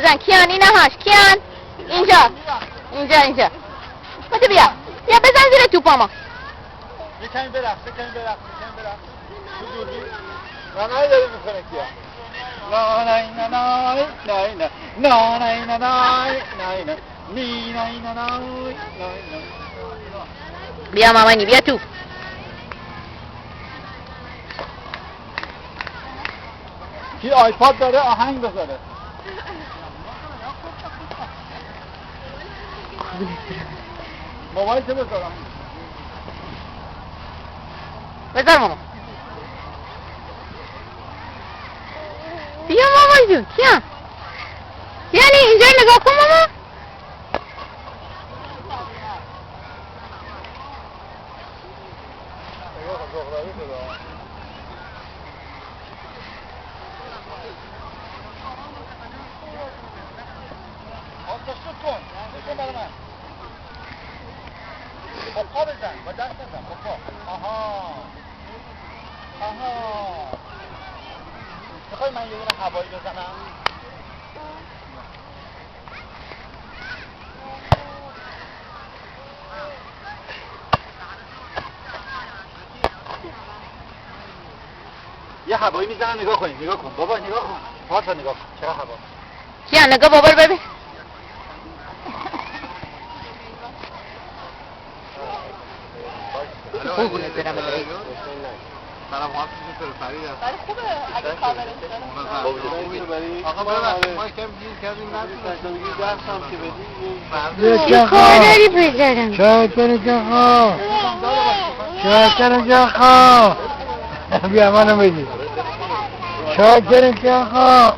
بزن کیان اینهاش کیان اینجا بده بیا بزن زیر توپاما یکمی برقص تو دوربین نه داری میکنه کیا بیا مامانی بیا تو کی آیپاد داره آهنگ بذاره موبایل چه بذارم بذار ماما بیا ماما جون کیا یعنی اینجا نگاه کن ماما پا بزن با دست بزن با پا آها میخوای من یه دونه هوایی بزنم یه هوایی میزنم نگاه کن بابا نگاه کن پاتا نگاه کن چرا هوا کیا نگاه بابا ببین قربونت برم سلام حافظ فرید ولی خوبه اگه کاورش کنه آقا ببخشید ما کم گیر کردیم نتونستیم درسم که بدیم چه کار داری بذارم شاکر جاخا بیا منو بدی شاکر جاخا